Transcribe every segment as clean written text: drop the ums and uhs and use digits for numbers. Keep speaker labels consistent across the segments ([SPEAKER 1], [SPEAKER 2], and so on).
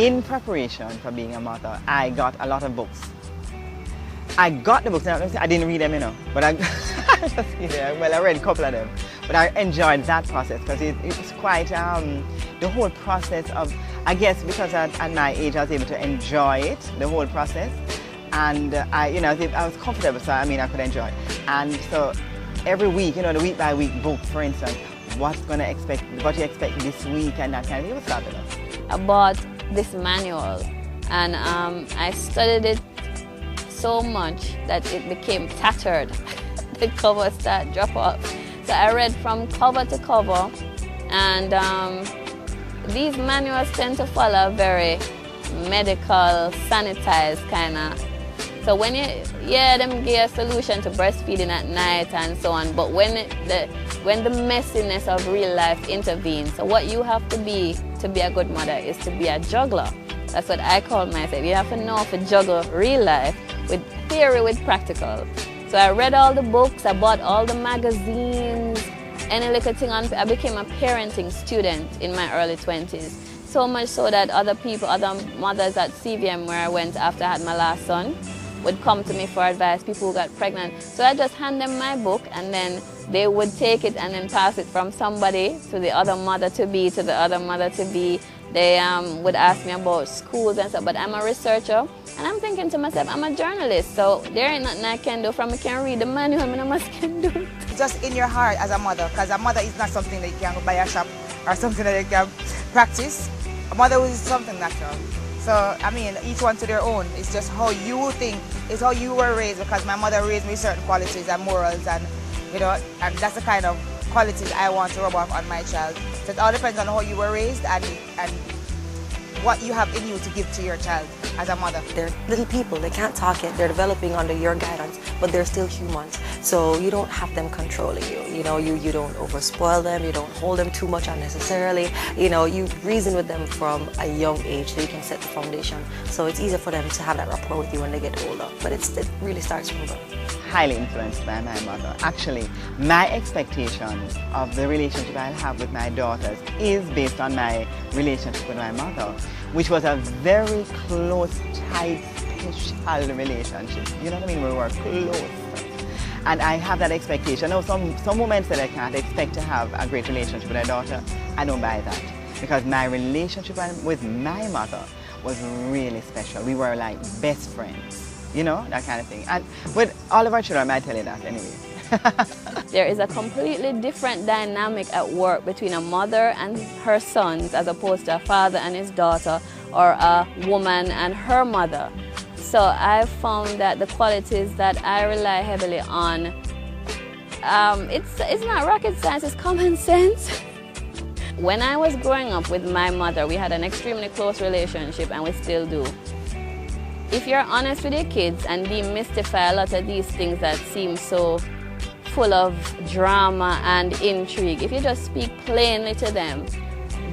[SPEAKER 1] in preparation for being a mother, I got a lot of books. I got the books, I didn't read them, you know, but I read a couple of them. But I enjoyed that process because it was quite, the whole process of, I guess because at my age I was able to enjoy it, the whole process. And I was comfortable, so I could enjoy it. And so every week, the week by week book, for instance, what you expect this week and that kind of thing, it was fabulous.
[SPEAKER 2] I bought this manual and I studied it so much that it became tattered. The cover started drop off. So I read from cover to cover, and these manuals tend to follow a very medical, sanitized kind of. So when them give a solution to breastfeeding at night and so on, but when the messiness of real life intervenes, so what you have to be a good mother is to be a juggler. That's what I call myself. You have to know how to juggle real life with theory, with practical. So I read all the books, I bought all the magazines, any little thing on. I became a parenting student in my early 20s. So much so that other mothers at CVM where I went after I had my last son, would come to me for advice, people who got pregnant. So I just hand them my book and then they would take it and then pass it from somebody to the other mother-to-be, to the other mother-to-be. They would ask me about schools and stuff, but I'm a researcher and I'm thinking to myself, I'm a journalist, so there ain't nothing I can do from I can read the manual, I must can do.
[SPEAKER 3] Just in your heart as a mother, because a mother is not something that you can go buy a shop or something that you can practice. A mother is something natural. So, each one to their own. It's just how you think, it's how you were raised, because my mother raised me certain qualities and morals and that's the kind of qualities I want to rub off on my child. So it all depends on how you were raised and what you have in you to give to your child as a mother.
[SPEAKER 4] They're little people, they can't talk yet, they're developing under your guidance, but they're still humans. So you don't have them controlling you. You don't overspoil them, you don't hold them too much unnecessarily. You reason with them from a young age so you can set the foundation. So it's easier for them to have that rapport with you when they get older. But it really starts from birth.
[SPEAKER 1] Highly influenced by my mother. Actually, my expectations of the relationship I have with my daughters is based on my relationship with my mother, which was a very close, tight, special relationship. You know what I mean? We were close. And I have that expectation. Now, some moments that I can't expect to have a great relationship with a daughter, I don't buy that. Because my relationship with my mother was really special. We were like best friends. That kind of thing. And with all of our children, I might tell you that anyway.
[SPEAKER 2] There is a completely different dynamic at work between a mother and her sons as opposed to a father and his daughter, or a woman and her mother. So I found that the qualities that I rely heavily on, it's not rocket science, it's common sense. When I was growing up with my mother, we had an extremely close relationship, and we still do. If you're honest with your kids and demystify a lot of these things that seem so full of drama and intrigue, if you just speak plainly to them,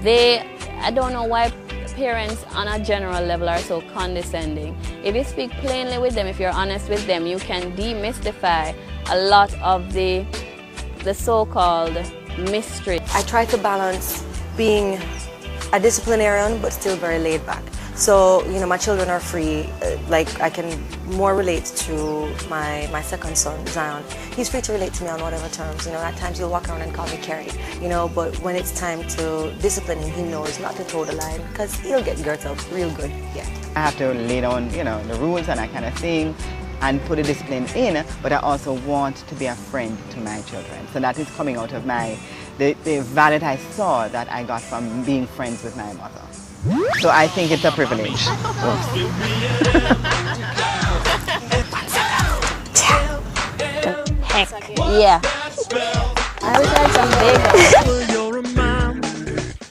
[SPEAKER 2] I don't know why parents on a general level are so condescending. If you speak plainly with them, if you're honest with them, you can demystify a lot of the so-called mystery.
[SPEAKER 4] I try to balance being a disciplinarian but still very laid back. So, my children are free. Like, I can more relate to my second son, Zion. He's free to relate to me on whatever terms. At times he'll walk around and call me Kerrie. But when it's time to discipline him, he knows not to toe the line, because he'll get girt up real good. Yeah.
[SPEAKER 1] I have to lay down, the rules and that kind of thing, and put the discipline in, but I also want to be a friend to my children. So that is coming out of the value that I saw that I got from being friends with my mother. So I think it's a privilege.
[SPEAKER 2] Heck, yeah. I wish I had some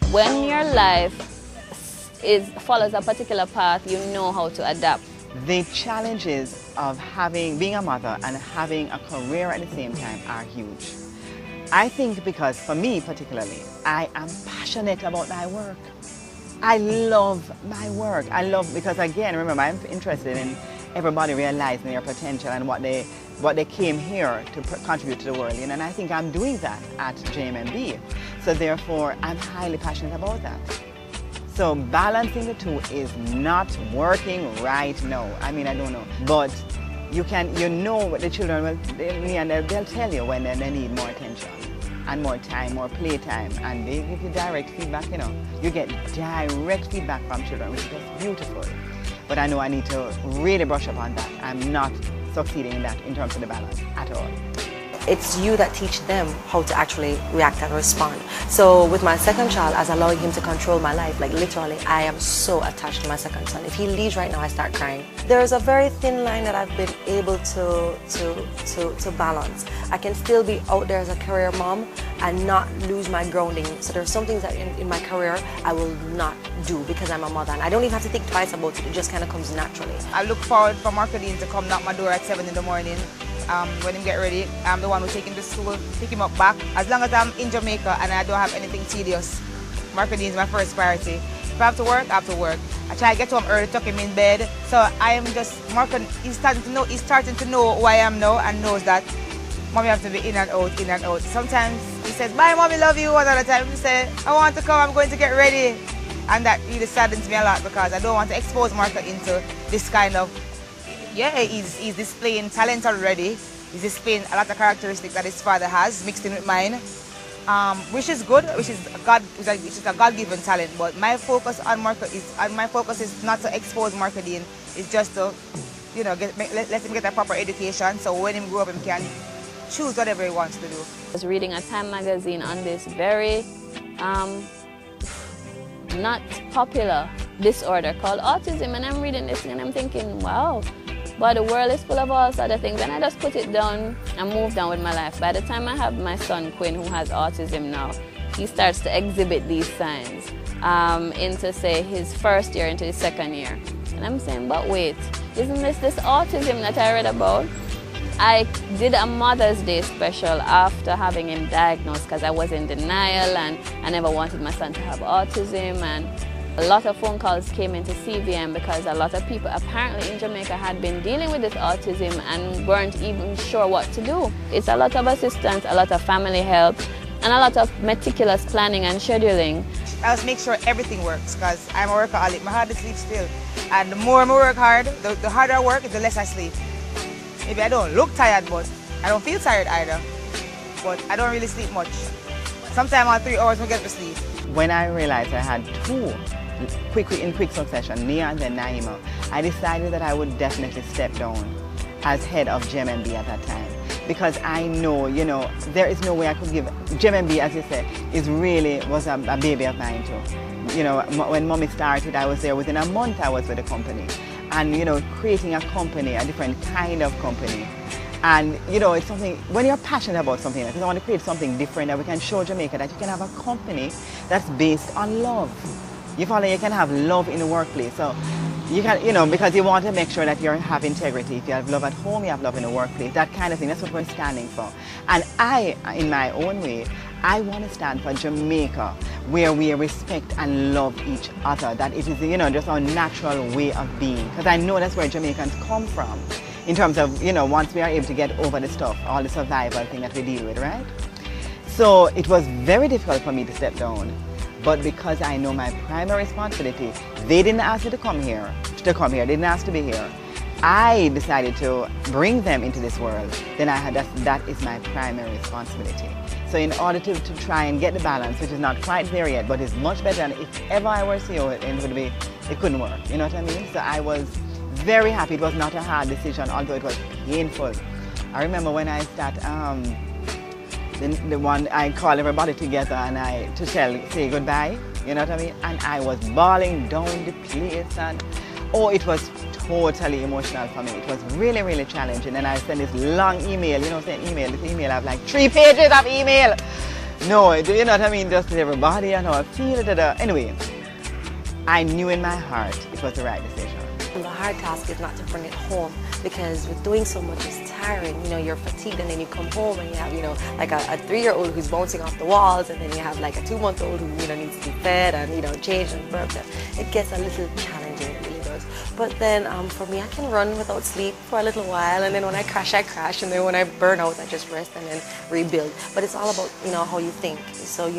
[SPEAKER 2] big. When your life follows a particular path, you know how to adapt.
[SPEAKER 1] The challenges of being a mother and having a career at the same time are huge. I think because for me particularly, I am passionate about my work. I love my work. Because again, remember, I'm interested in everybody realizing their potential and what they came here to contribute to the world in, and I think I'm doing that at JMMB. So therefore, I'm highly passionate about that. So balancing the two is not working right now. I mean, I don't know, but you know what the children will, they'll tell you when they need more attention and more time, more play time, and they give you direct feedback, you know. You get direct feedback from children, which is just beautiful. But I know I need to really brush up on that. I'm not succeeding in that in terms of the balance at all.
[SPEAKER 4] It's you that teach them how to actually react and respond. So with my second child, as allowing him to control my life, like literally, I am so attached to my second son. If he leaves right now, I start crying. There's a very thin line that I've been able to balance. I can still be out there as a career mom and not lose my grounding. So there's some things that in my career I will not do because I'm a mother, and I don't even have to think twice about it. It just kind of comes naturally.
[SPEAKER 3] I look forward for Marketing to come knock my door at 7 in the morning. When him get ready, I'm the one who take him to school, pick him up back. As long as I'm in Jamaica and I don't have anything tedious, Marketing is my first priority. If I have to work, I have to work. I try to get home early, tuck him in bed. So I am just Marketing. He's starting to know who I am now and knows that mommy have to be in and out, in and out. Sometimes he says, "Bye, mommy, love you." One other time he says, "I want to come. I'm going to get ready," and that really saddens me a lot because I don't want to expose Marketing into this kind of. Yeah, he's displaying talent already. He's displaying a lot of characteristics that his father has mixed in with mine, which is good, which is a God-given talent. But my focus is not to expose Marketing. It's just to, you know, let him get a proper education. So when he grow up, he can choose whatever he wants to do.
[SPEAKER 2] I was reading a Time magazine on this very not popular disorder called autism, and I'm reading this and I'm thinking, wow. But the world is full of all sorts of things, and I just put it down and moved on with my life. By the time I have my son Quinn, who has autism now, he starts to exhibit these signs into, say, his first year, into his second year. And I'm saying, but wait, isn't this autism that I read about? I did a Mother's Day special after having him diagnosed because I was in denial and I never wanted my son to have autism, and a lot of phone calls came into CVM because a lot of people apparently in Jamaica had been dealing with this autism and weren't even sure what to do. It's a lot of assistance, a lot of family help, and a lot of meticulous planning and scheduling.
[SPEAKER 3] I just make sure everything works because I'm a workaholic. My heart sleeps still. And the more I work hard, the harder I work, the less I sleep. Maybe I don't look tired, but I don't feel tired either. But I don't really sleep much. Sometimes on 3 hours I get to sleep.
[SPEAKER 1] When I realized I had two in quick succession, Nia and then Naima, I decided that I would definitely step down as head of GMB at that time. Because I know, you know, there is no way I could give, GMB, as you said, was a baby of mine too. You know, when mommy started, I was there within a month I was with the company. And, you know, creating a company, a different kind of company. And, you know, it's something, when you're passionate about something, because I want to create something different that we can show Jamaica that you can have a company that's based on love. You follow, you can have love in the workplace. So you can, you know, because you want to make sure that you have integrity. If you have love at home, you have love in the workplace, that kind of thing. That's what we're standing for. And I, in my own way, I want to stand for Jamaica, where we respect and love each other. That it is, you know, just our natural way of being. Because I know that's where Jamaicans come from. In terms of, you know, once we are able to get over the stuff, all the survival thing that we deal with, right? So it was very difficult for me to step down. But because I know my primary responsibility, they didn't ask me to come here, they didn't ask to be here. I decided to bring them into this world, then that is my primary responsibility. So in order to try and get the balance, which is not quite there yet, but is much better than if ever I were CEO, it couldn't work, you know what I mean? So I was very happy. It was not a hard decision, although it was painful. I remember when I started, the one I called everybody together and say goodbye, you know what I mean? And I was bawling down the place, and it was totally emotional for me. It was really, really challenging. And I sent this long email, you know, this email, I have like 3 pages of email. No, you know what I mean? Just to everybody and how I feel. Anyway, I knew in my heart it was the right decision.
[SPEAKER 4] The hard task is not to bring it home, because with doing so much is tiring. You know, you're fatigued, and then you come home and you have, you know, like a 3-year-old who's bouncing off the walls, and then you have like a 2-month-old who, you know, needs to be fed and, you know, changed and burped. It gets a little challenging, it really does. But But then for me, I can run without sleep for a little while, and then when I crash, and then when I burn out, I just rest and then rebuild. But it's all about, how you think. So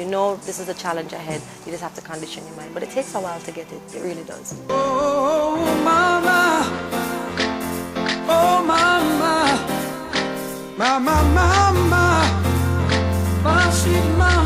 [SPEAKER 4] this is a challenge ahead. You just have to condition your mind. But it takes a while to get it. It really does.
[SPEAKER 5] Oh, mama. Oh, mama. Mama, mama. My sweet mama.